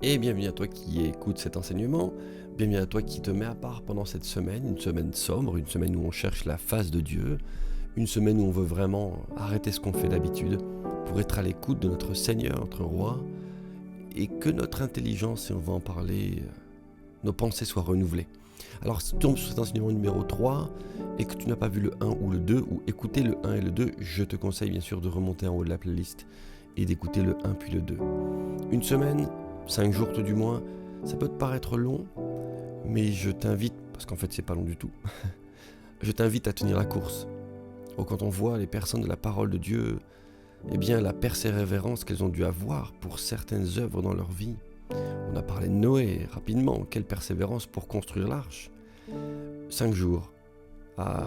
Et bienvenue à toi qui écoute cet enseignement, bienvenue à toi qui te mets à part pendant cette semaine, une semaine sombre, une semaine où on cherche la face de Dieu, une semaine où on veut vraiment arrêter ce qu'on fait d'habitude pour être à l'écoute de notre Seigneur, notre Roi, et que notre intelligence, et on va en parler, nos pensées soient renouvelées. Alors si tu tombes sur cet enseignement numéro 3 et que tu n'as pas vu le 1 ou le 2, ou écouter le 1 et le 2, je te conseille bien sûr de remonter en haut de la playlist et d'écouter le 1 puis le 2. Une semaine, 5 jours tout du moins, ça peut te paraître long, mais je t'invite, parce qu'en fait c'est pas long du tout, je t'invite à tenir la course. Quand on voit les personnes de la parole de Dieu, eh bien la persévérance qu'elles ont dû avoir pour certaines œuvres dans leur vie. On a parlé de Noé rapidement, quelle persévérance pour construire l'arche. 5 jours à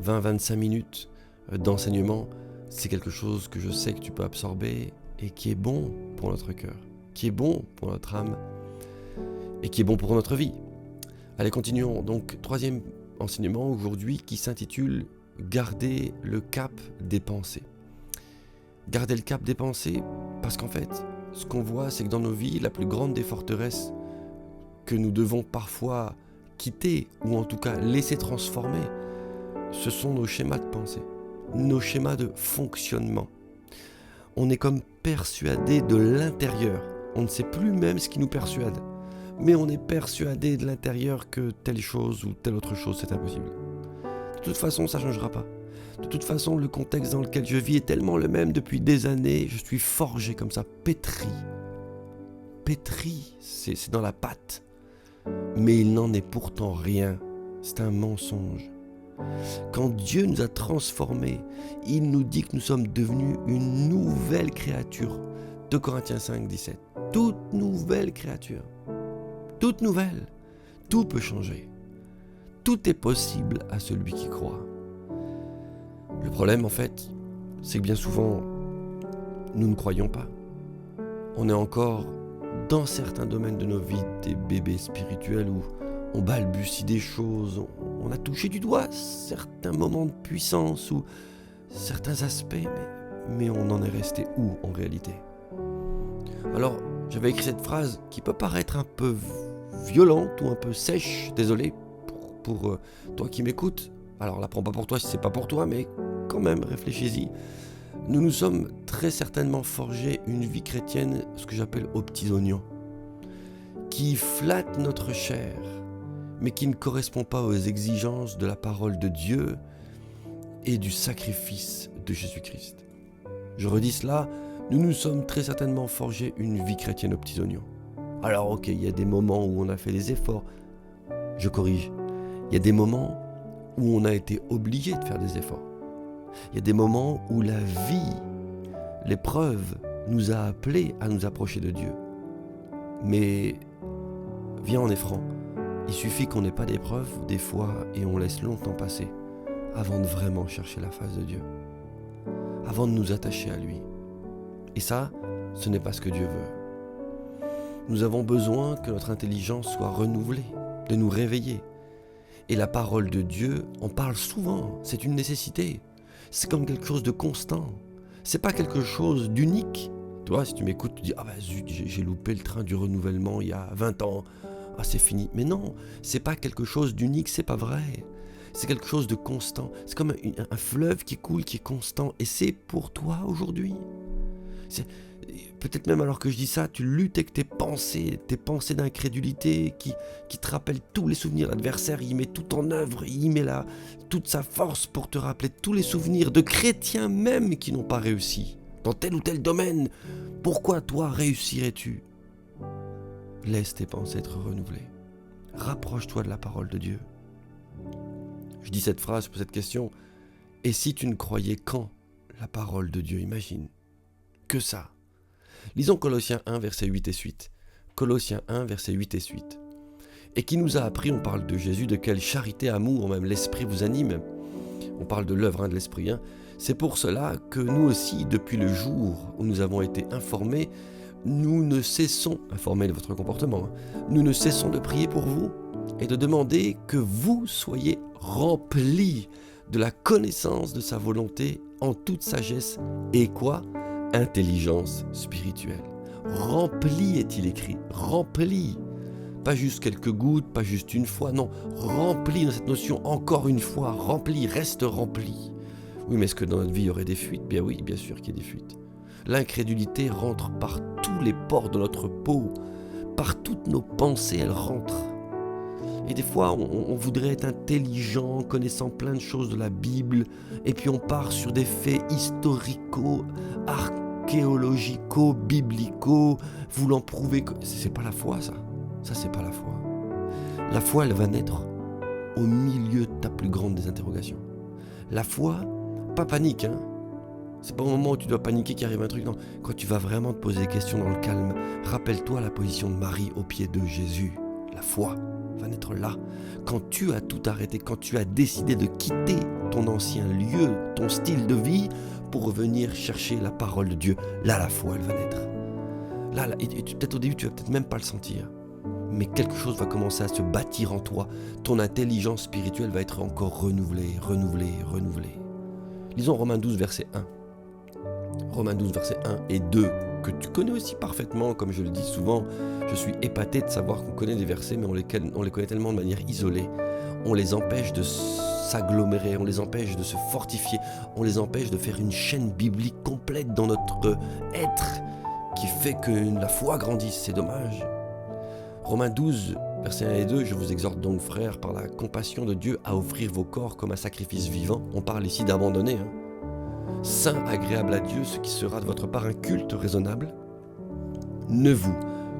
20-25 minutes d'enseignement, c'est quelque chose que je sais que tu peux absorber et qui est bon pour notre cœur, qui est bon pour notre âme et qui est bon pour notre vie. Allez, continuons. Donc, troisième enseignement aujourd'hui qui s'intitule « Garder le cap des pensées ». Garder le cap des pensées parce qu'en fait, ce qu'on voit, c'est que dans nos vies, la plus grande des forteresses que nous devons parfois quitter ou en tout cas laisser transformer, ce sont nos schémas de pensée, nos schémas de fonctionnement. On est comme persuadé de l'intérieur. On ne sait plus même ce qui nous persuade. Mais on est persuadé de l'intérieur que telle chose ou telle autre chose, c'est impossible. De toute façon, ça ne changera pas. De toute façon, le contexte dans lequel je vis est tellement le même depuis des années. Je suis forgé comme ça, pétri. Pétri, c'est dans la pâte. Mais il n'en est pourtant rien. C'est un mensonge. Quand Dieu nous a transformés, il nous dit que nous sommes devenus une nouvelle créature. 2 Corinthiens 5, 17. Toute nouvelle créature. Toute nouvelle. Tout peut changer. Tout est possible à celui qui croit. Le problème, en fait, c'est que bien souvent, nous ne croyons pas. On est encore, dans certains domaines de nos vies, des bébés spirituels où on balbutie des choses, on a touché du doigt certains moments de puissance ou certains aspects, mais on en est resté où en réalité ? Alors, j'avais écrit cette phrase qui peut paraître un peu violente ou un peu sèche, désolé pour toi qui m'écoutes. Alors, la prends pas pour toi si c'est pas pour toi, mais quand même, réfléchis-y. Nous nous sommes très certainement forgés une vie chrétienne, ce que j'appelle aux petits oignons, qui flatte notre chair, mais qui ne correspond pas aux exigences de la parole de Dieu et du sacrifice de Jésus-Christ. Je redis cela, nous nous sommes très certainement forgés une vie chrétienne aux petits oignons. Alors ok, il y a des moments où on a fait des efforts, je corrige, il y a des moments où on a été obligé de faire des efforts. Il y a des moments où la vie, l'épreuve, nous a appelés à nous approcher de Dieu. Mais, viens, on est franc, il suffit qu'on n'ait pas d'épreuve des fois et on laisse longtemps passer avant de vraiment chercher la face de Dieu, avant de nous attacher à lui. Et ça, ce n'est pas ce que Dieu veut. Nous avons besoin que notre intelligence soit renouvelée, de nous réveiller. Et la parole de Dieu, on parle souvent, c'est une nécessité. C'est comme quelque chose de constant. C'est pas quelque chose d'unique. Toi, si tu m'écoutes, tu dis « Ah bah zut, j'ai loupé le train du renouvellement il y a 20 ans. Ah, c'est fini. » Mais non, c'est pas quelque chose d'unique, c'est pas vrai. C'est quelque chose de constant. C'est comme un fleuve qui coule, qui est constant. Et c'est pour toi aujourd'hui. Peut-être même alors que je dis ça, tu luttes avec tes pensées d'incrédulité qui te rappellent tous les souvenirs. L'adversaire, il met tout en œuvre, il met toute sa force pour te rappeler tous les souvenirs de chrétiens même qui n'ont pas réussi dans tel ou tel domaine. Pourquoi toi réussirais-tu ? Laisse tes pensées être renouvelées. Rapproche-toi de la parole de Dieu. Je dis cette phrase pour cette question. Et si tu ne croyais qu'en la parole de Dieu, imagine. Que ça. Lisons Colossiens 1, versets 8 et suite. Colossiens 1, versets 8 et suite. Et qui nous a appris, on parle de Jésus, de quelle charité, amour, même l'Esprit vous anime. On parle de l'œuvre de l'Esprit. C'est pour cela que nous aussi, depuis le jour où nous avons été informés, nous ne cessons, informés de votre comportement, nous ne cessons de prier pour vous et de demander que vous soyez remplis de la connaissance de sa volonté en toute sagesse et quoi ? Intelligence spirituelle. Rempli est-il écrit, rempli. Pas juste quelques gouttes, pas juste une fois, non, rempli dans cette notion, encore une fois, rempli, reste rempli. Oui, mais est-ce que dans notre vie, il y aurait des fuites? Bien oui, bien sûr qu'il y a des fuites. L'incrédulité rentre par tous les pores de notre peau, par toutes nos pensées, elle rentre. Et des fois, on voudrait être intelligent, connaissant plein de choses de la Bible, et puis on part sur des faits historico, archéologico, biblico, voulant prouver que... C'est pas la foi, ça. Ça, c'est pas la foi. La foi, elle va naître au milieu de ta plus grande des interrogations. La foi, pas panique, hein. C'est pas au moment où tu dois paniquer qu'il arrive un truc, non. Quand tu vas vraiment te poser des questions dans le calme, rappelle-toi la position de Marie au pied de Jésus. La foi va naître là. Quand tu as tout arrêté, quand tu as décidé de quitter ton ancien lieu, ton style de vie, pour revenir chercher la parole de Dieu, là, la foi, elle va naître. Là, et peut-être au début, tu vas peut-être même pas le sentir. Mais quelque chose va commencer à se bâtir en toi. Ton intelligence spirituelle va être encore renouvelée. Lisons Romains 12, verset 1. Romains 12, verset 1 et 2, que tu connais aussi parfaitement, comme je le dis souvent. Je suis épaté de savoir qu'on connaît des versets, mais on les connaît tellement de manière isolée. On les empêche de s'agglomérer, on les empêche de se fortifier, on les empêche de faire une chaîne biblique complète dans notre être qui fait que la foi grandisse. C'est dommage. Romains 12, versets 1 et 2, je vous exhorte donc, frères, par la compassion de Dieu, à offrir vos corps comme un sacrifice vivant. On parle ici d'abandonner, saint, agréable à Dieu, ce qui sera de votre part un culte raisonnable. Ne vous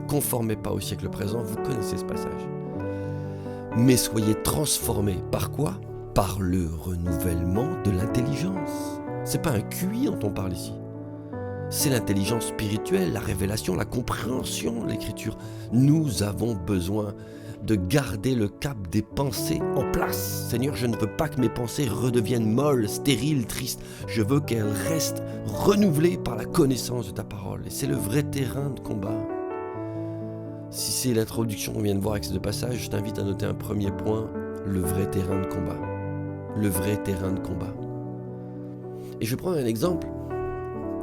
conformez pas au siècle présent, vous connaissez ce passage. Mais soyez transformés par quoi? Par le renouvellement de l'intelligence. C'est pas un QI dont on parle ici. C'est l'intelligence spirituelle, la révélation, la compréhension de l'écriture. Nous avons besoin de garder le cap des pensées en place. Seigneur, je ne veux pas que mes pensées redeviennent molles, stériles, tristes. Je veux qu'elles restent renouvelées par la connaissance de ta parole. Et c'est le vrai terrain de combat. Si c'est l'introduction qu'on vient de voir avec ces deux passages, je t'invite à noter un premier point, le vrai terrain de combat. Le vrai terrain de combat. Et je vais prendre un exemple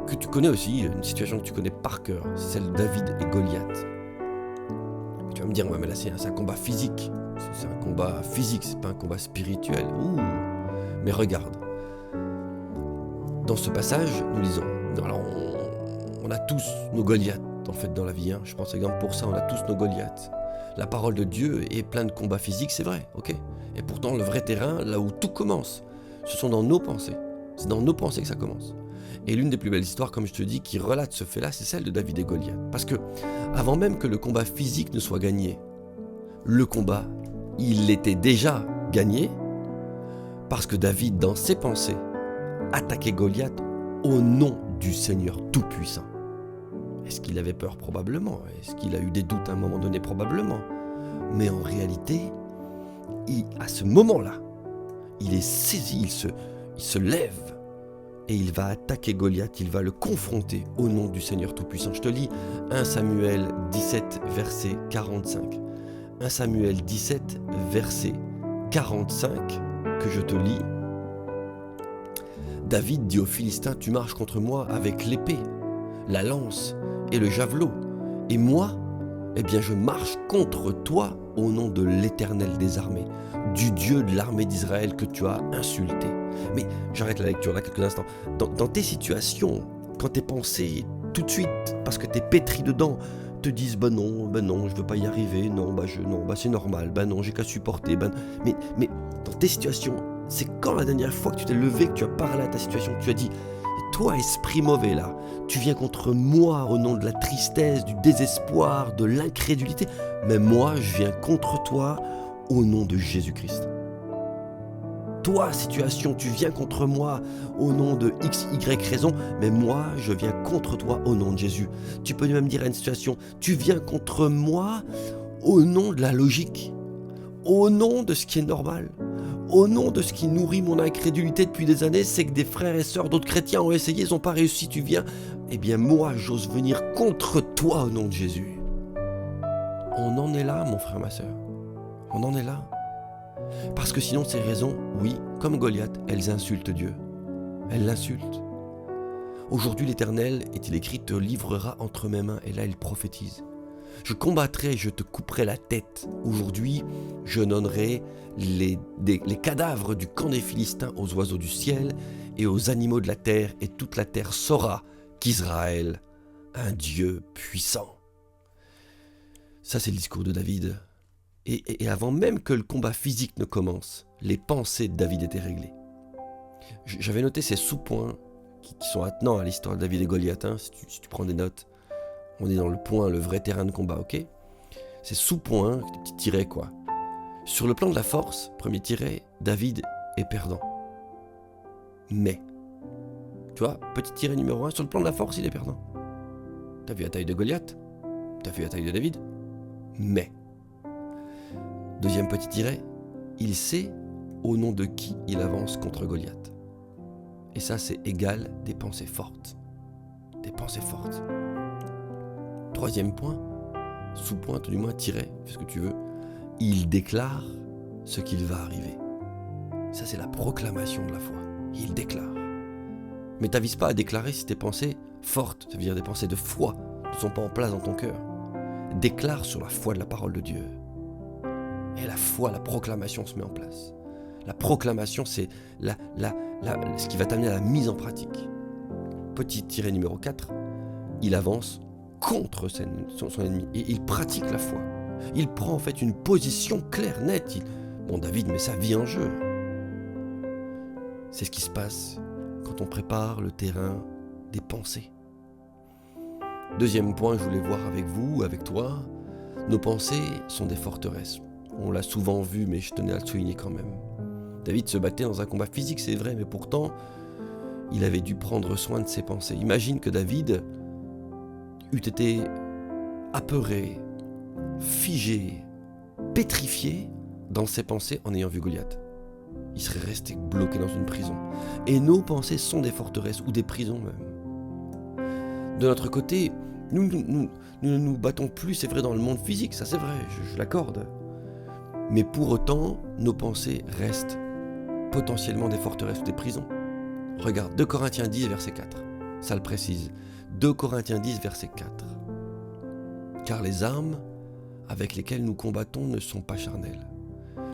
que tu connais aussi, une situation que tu connais par cœur, c'est celle de David et Goliath. Tu vas me dire, ouais, mais là c'est un combat physique. C'est un combat physique, c'est pas un combat spirituel. Ouh. Mais regarde. Dans ce passage, nous lisons. Alors, on a tous nos Goliaths, en fait, dans la vie. Je pense, exemple, pour ça, on a tous nos Goliaths. La parole de Dieu est pleine de combats physiques, c'est vrai, ok. Et pourtant, le vrai terrain, là où tout commence, ce sont dans nos pensées. C'est dans nos pensées que ça commence. Et l'une des plus belles histoires, comme je te dis, qui relate ce fait-là, c'est celle de David et Goliath. Parce que, avant même que le combat physique ne soit gagné, le combat, il était déjà gagné, parce que David, dans ses pensées, attaquait Goliath au nom du Seigneur Tout-Puissant. Est-ce qu'il avait peur? Probablement. Est-ce qu'il a eu des doutes à un moment donné? Probablement. Mais en réalité, à ce moment-là, il est saisi, il se lève, et il va attaquer Goliath, il va le confronter au nom du Seigneur Tout-Puissant. Je te lis 1 Samuel 17, verset 45. 1 Samuel 17, verset 45, que je te lis. David dit aux Philistins, tu marches contre moi avec l'épée, la lance et le javelot. Et moi, eh bien je marche contre toi au nom de l'Éternel des armées, du Dieu de l'armée d'Israël que tu as insulté. Mais j'arrête la lecture là quelques instants. Dans tes situations, quand tes pensées, tout de suite, parce que t'es pétri dedans, te disent bah non, je veux pas y arriver, non, c'est normal, bah non, j'ai qu'à supporter, mais dans tes situations, c'est quand la dernière fois que tu t'es levé, que tu as parlé à ta situation, que tu as dit toi, esprit mauvais là, tu viens contre moi au nom de la tristesse, du désespoir, de l'incrédulité, mais moi, je viens contre toi au nom de Jésus-Christ. Toi, situation, tu viens contre moi au nom de X, Y raison, mais moi, je viens contre toi au nom de Jésus. Tu peux même dire à une situation, tu viens contre moi au nom de la logique, au nom de ce qui est normal, au nom de ce qui nourrit mon incrédulité depuis des années, c'est que des frères et sœurs, d'autres chrétiens ont essayé, ils n'ont pas réussi, tu viens, eh bien moi, j'ose venir contre toi au nom de Jésus. On en est là, mon frère, ma sœur. On en est là. Parce que sinon, ces raisons, oui, comme Goliath, elles insultent Dieu. Elles l'insultent. Aujourd'hui l'Éternel, est-il écrit, te livrera entre mes mains. Et là il prophétise. Je combattrai, je te couperai la tête. Aujourd'hui, je donnerai les cadavres du camp des Philistins aux oiseaux du ciel et aux animaux de la terre, et toute la terre saura qu'Israël a un Dieu puissant. Ça, c'est le discours de David. Et avant même que le combat physique ne commence, les pensées de David étaient réglées. J'avais noté ces sous-points qui sont attenants à l'histoire de David et Goliath. Si tu prends des notes, on est dans le point, le vrai terrain de combat, ok? Ces sous-points, des petits tirets quoi. Sur le plan de la force, premier tiret, David est perdant. Mais, tu vois, petit tiret numéro 1, sur le plan de la force, il est perdant. T'as vu la taille de Goliath? T'as vu la taille de David? Mais, deuxième petit tiret, il sait au nom de qui il avance contre Goliath. Et ça, c'est égal des pensées fortes. Des pensées fortes. Troisième point, sous-point, tout du moins, tiret, fais ce que tu veux, il déclare ce qu'il va arriver. Ça, c'est la proclamation de la foi. Il déclare. Mais t'avises pas à déclarer si tes pensées fortes, ça veut dire des pensées de foi, ne sont pas en place dans ton cœur. Déclare sur la foi de la parole de Dieu. Et la foi, la proclamation se met en place. La proclamation, c'est ce qui va t'amener à la mise en pratique. Petit tiret numéro 4, il avance contre son ennemi et il pratique la foi. Il prend en fait une position claire, nette. Bon, David met sa vie en jeu. C'est ce qui se passe quand on prépare le terrain des pensées. Deuxième point, je voulais voir avec vous, avec toi, nos pensées sont des forteresses. On l'a souvent vu, mais je tenais à le souligner quand même. David se battait dans un combat physique, c'est vrai, mais pourtant, il avait dû prendre soin de ses pensées. Imagine que David eût été apeuré, figé, pétrifié dans ses pensées en ayant vu Goliath. Il serait resté bloqué dans une prison. Et nos pensées sont des forteresses ou des prisons même. De notre côté, nous ne nous battons plus, c'est vrai, dans le monde physique, ça c'est vrai, je l'accorde. Mais pour autant, nos pensées restent potentiellement des forteresses ou des prisons. Regarde, 2 Corinthiens 10, verset 4. Ça le précise. 2 Corinthiens 10, verset 4. Car les armes avec lesquelles nous combattons ne sont pas charnelles,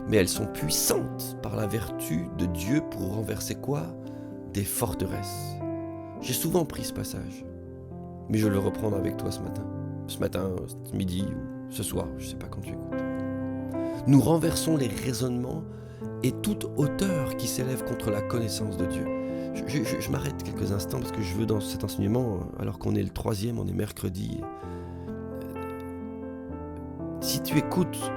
mais elles sont puissantes par la vertu de Dieu pour renverser quoi? Des forteresses. J'ai souvent pris ce passage, mais je vais le reprendre avec toi ce matin. Ce midi ou ce soir, je ne sais pas quand tu écoutes. Nous renversons les raisonnements et toute hauteur qui s'élève contre la connaissance de Dieu. Je m'arrête quelques instants parce que je veux dans cet enseignement, alors qu'on est le 3e, on est mercredi. Si tu écoutes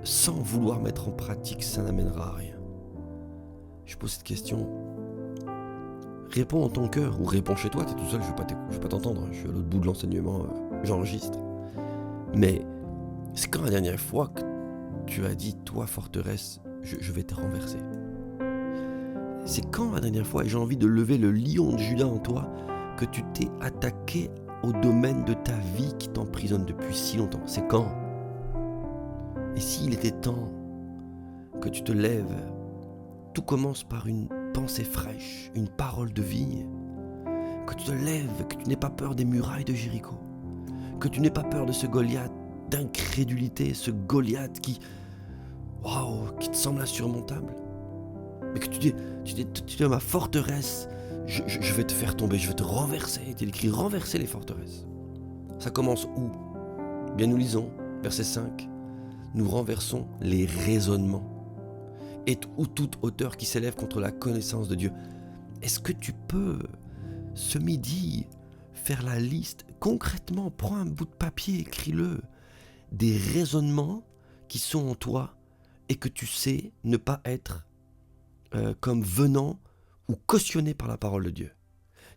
sans vouloir mettre en pratique, ça n'amènera à rien. Je pose cette question. Réponds en ton cœur ou réponds chez toi, tu es tout seul, je ne vais pas t'entendre, je suis à l'autre bout de l'enseignement, j'enregistre. Mais c'est quand la dernière fois que tu as dit, toi forteresse, je vais te renverser? C'est quand la dernière fois, et j'ai envie de lever le lion de Juda en toi, que tu t'es attaqué au domaine de ta vie qui t'emprisonne depuis si longtemps? C'est quand? Et s'il était temps que tu te lèves, tout commence par une pensée fraîche, une parole de vie, que tu te lèves, que tu n'aies pas peur des murailles de Jéricho, que tu n'aies pas peur de ce Goliath d'incrédulité, ce Goliath qui te semble insurmontable, mais que tu dis ma forteresse, je vais te faire tomber, je vais te renverser. Il est écrit renverser les forteresses. Ça commence où? Bien, nous lisons, verset 5. Nous renversons les raisonnements et toute hauteur qui s'élève contre la connaissance de Dieu. Est-ce que tu peux, ce midi, faire la liste? Concrètement, prends un bout de papier, écris-le. Des raisonnements qui sont en toi et que tu sais ne pas être comme venant ou cautionnés par la parole de Dieu.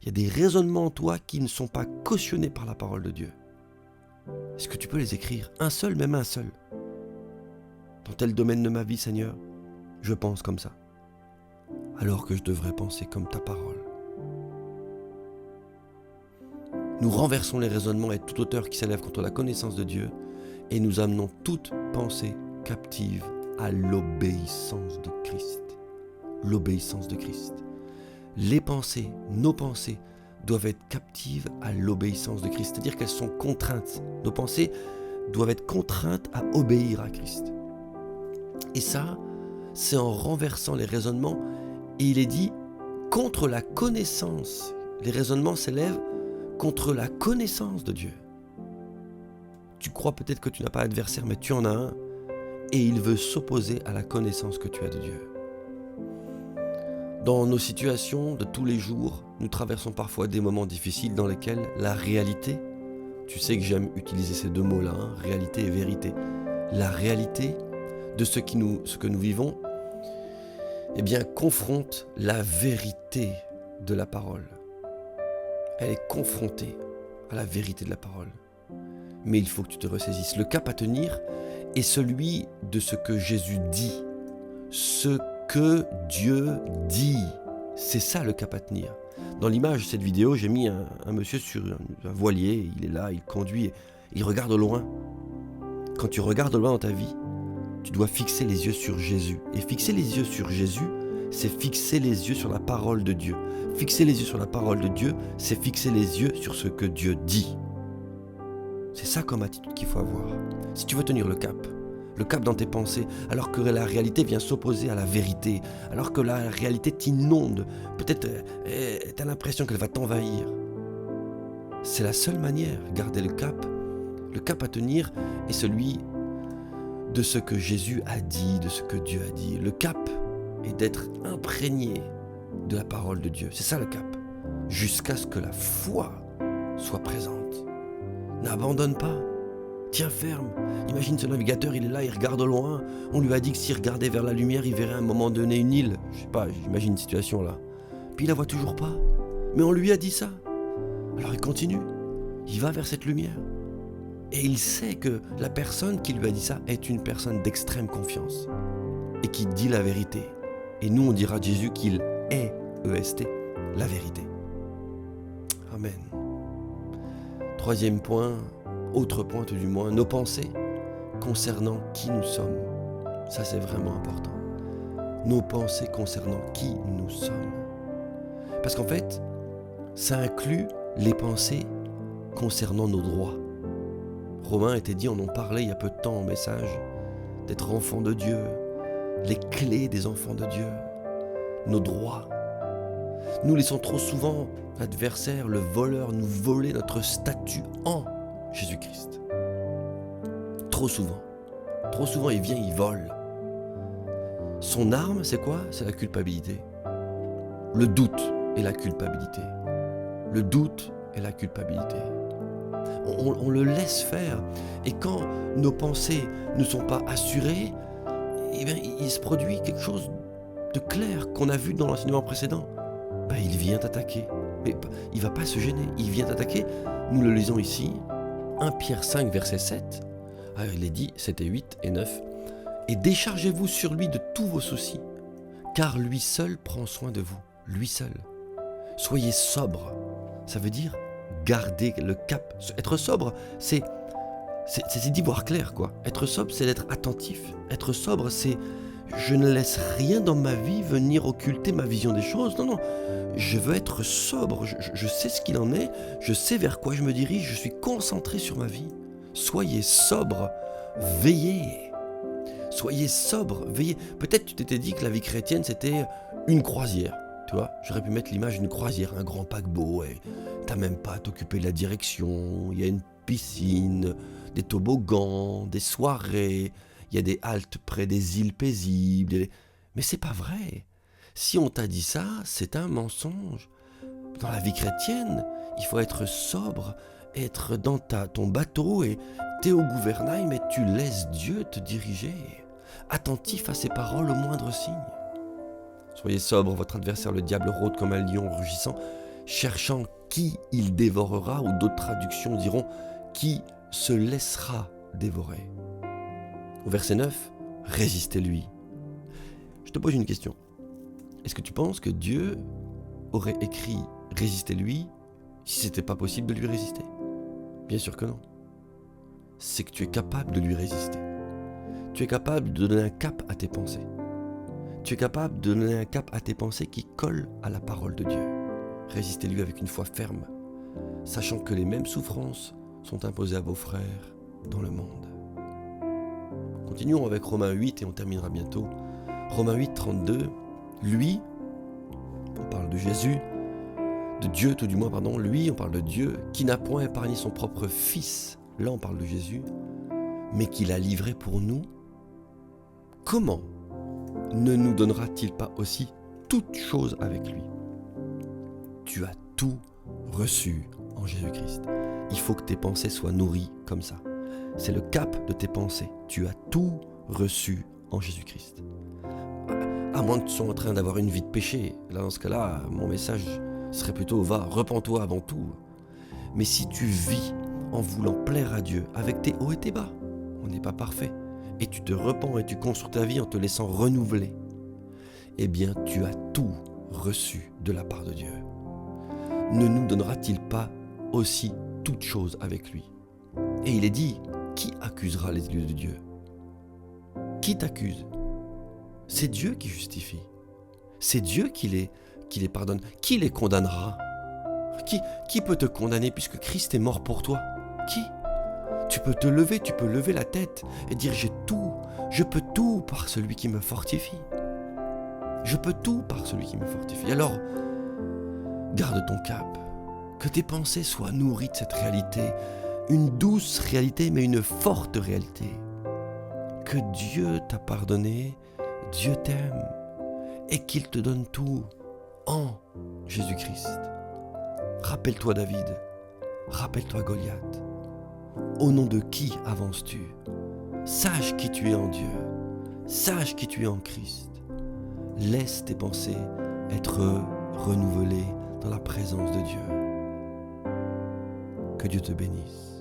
Il y a des raisonnements en toi qui ne sont pas cautionnés par la parole de Dieu. Est-ce que tu peux les écrire? Un seul, même un seul. Dans tel domaine de ma vie, Seigneur, je pense comme ça, alors que je devrais penser comme ta parole. Nous renversons les raisonnements et toute hauteur qui s'élève contre la connaissance de Dieu, et nous amenons toute pensée captive à l'obéissance de Christ. L'obéissance de Christ. Les pensées, nos pensées, doivent être captives à l'obéissance de Christ. C'est-à-dire qu'elles sont contraintes. Nos pensées doivent être contraintes à obéir à Christ. Et ça, c'est en renversant les raisonnements. Et il est dit, contre la connaissance. Les raisonnements s'élèvent contre la connaissance de Dieu. Tu crois peut-être que tu n'as pas d'adversaire, mais tu en as un. Et il veut s'opposer à la connaissance que tu as de Dieu. Dans nos situations de tous les jours, nous traversons parfois des moments difficiles dans lesquels la réalité, tu sais que j'aime utiliser ces deux mots-là, hein, réalité et vérité. La réalité de ce que nous vivons, eh bien, confronte la vérité de la parole. Elle est confrontée à la vérité de la parole. Mais il faut que tu te ressaisisses. Le cap à tenir est celui de ce que Jésus dit. Ce que Dieu dit. C'est ça le cap à tenir. Dans l'image de cette vidéo, j'ai mis un monsieur sur un voilier. Il est là, il conduit, il regarde au loin. Quand tu regardes au loin dans ta vie, tu dois fixer les yeux sur Jésus. Et fixer les yeux sur Jésus, c'est fixer les yeux sur la parole de Dieu. Fixer les yeux sur la parole de Dieu, c'est fixer les yeux sur ce que Dieu dit. C'est ça comme attitude qu'il faut avoir. Si tu veux tenir le cap dans tes pensées, alors que la réalité vient s'opposer à la vérité, alors que la réalité t'inonde, peut-être tu as l'impression qu'elle va t'envahir. C'est la seule manière, garder le cap à tenir est celui de ce que Jésus a dit, de ce que Dieu a dit. Le cap est d'être imprégné de la parole de Dieu. C'est ça le cap. Jusqu'à ce que la foi soit présente. N'abandonne pas. Tiens ferme. Imagine ce navigateur, il est là, il regarde au loin. On lui a dit que s'il regardait vers la lumière, il verrait à un moment donné une île. Je sais pas, j'imagine une situation là. Puis il la voit toujours pas. Mais on lui a dit ça. Alors il continue. Il va vers cette lumière. Et il sait que la personne qui lui a dit ça est une personne d'extrême confiance. Et qui dit la vérité. Et nous, on dira de Jésus qu'il est, EST, la vérité. Amen. Troisième point, autre point tout du moins, nos pensées concernant qui nous sommes. Ça, c'est vraiment important. Nos pensées concernant qui nous sommes. Parce qu'en fait, ça inclut les pensées concernant nos droits. Romain était dit, on en parlait il y a peu de temps en message, d'être enfant de Dieu, les clés des enfants de Dieu, nos droits. Nous laissons trop souvent l'adversaire, le voleur, nous voler notre statut en Jésus-Christ. Trop souvent. Trop souvent, il vient, il vole. Son arme, c'est quoi? C'est la culpabilité. Le doute et la culpabilité. Le doute et la culpabilité. On le laisse faire. Et quand nos pensées ne sont pas assurées, eh bien, il se produit quelque chose de clair qu'on a vu dans l'enseignement précédent. Ben, il vient t'attaquer. Mais il ne va pas se gêner. Il vient t'attaquer. Nous le lisons ici. 1 Pierre 5, verset 7. Alors, il est dit, 7 et 8 et 9. Et déchargez-vous sur lui de tous vos soucis, car lui seul prend soin de vous. Lui seul. Soyez sobre. Ça veut dire garder le cap. Être sobre, c'est d'y voir clair, quoi. Être sobre, c'est d'être attentif. Être sobre, c'est je ne laisse rien dans ma vie venir occulter ma vision des choses. Non, non. Je veux être sobre. Je sais ce qu'il en est. Je sais vers quoi je me dirige. Je suis concentré sur ma vie. Soyez sobre. Veillez. Soyez sobre. Veillez. Peut-être tu t'étais dit que la vie chrétienne, c'était une croisière. Tu vois, j'aurais pu mettre l'image d'une croisière, un grand paquebot. Et t'as même pas à t'occuper de la direction. Il y a une piscine, des toboggans, des soirées. Il y a des haltes près des îles paisibles. Mais c'est pas vrai. Si on t'a dit ça, c'est un mensonge. Dans la vie chrétienne, il faut être sobre, être dans ton bateau et t'es au gouvernail, mais tu laisses Dieu te diriger. Attentif à ses paroles au moindre signe. Soyez sobre, votre adversaire le diable rôde comme un lion rugissant, cherchant qui il dévorera, ou d'autres traductions diront qui se laissera dévorer. Au verset 9, résistez-lui. Je te pose une question. Est-ce que tu penses que Dieu aurait écrit « résistez-lui » si ce n'était pas possible de lui résister? Bien sûr que non. C'est que tu es capable de lui résister. Tu es capable de donner un cap à tes pensées. Tu es capable de donner un cap à tes pensées qui collent à la parole de Dieu. Résistez-lui avec une foi ferme, sachant que les mêmes souffrances sont imposées à vos frères dans le monde. Continuons avec Romains 8 et on terminera bientôt. Romains 8, 32. Lui, on parle de Jésus, de Dieu tout du moins, pardon, lui, on parle de Dieu, qui n'a point épargné son propre Fils, là on parle de Jésus, mais qui l'a livré pour nous. Comment ne nous donnera-t-il pas aussi toutes choses avec lui? Tu as tout reçu en Jésus-Christ. Il faut que tes pensées soient nourries comme ça. C'est le cap de tes pensées. Tu as tout reçu en Jésus-Christ. À moins que tu sois en train d'avoir une vie de péché. Là, dans ce cas-là, mon message serait plutôt va, repens-toi avant tout. Mais si tu vis en voulant plaire à Dieu avec tes hauts et tes bas, on n'est pas parfait, et tu te repens et tu construis ta vie en te laissant renouveler, eh bien tu as tout reçu de la part de Dieu. Ne nous donnera-t-il pas aussi toutes choses avec lui? Et il est dit, qui accusera les élus de Dieu? Qui t'accuse? C'est Dieu qui justifie. C'est Dieu qui les pardonne. Qui les condamnera? Qui peut te condamner puisque Christ est mort pour toi? Qui? Tu peux te lever, tu peux lever la tête et dire j'ai tout, je peux tout par celui qui me fortifie. Je peux tout par celui qui me fortifie. Alors, garde ton cap, que tes pensées soient nourries de cette réalité, une douce réalité mais une forte réalité. Que Dieu t'a pardonné, Dieu t'aime et qu'il te donne tout en Jésus-Christ. Rappelle-toi David, rappelle-toi Goliath. Au nom de qui avances-tu? Sache qui tu es en Dieu, sache qui tu es en Christ. Laisse tes pensées être renouvelées dans la présence de Dieu. Que Dieu te bénisse.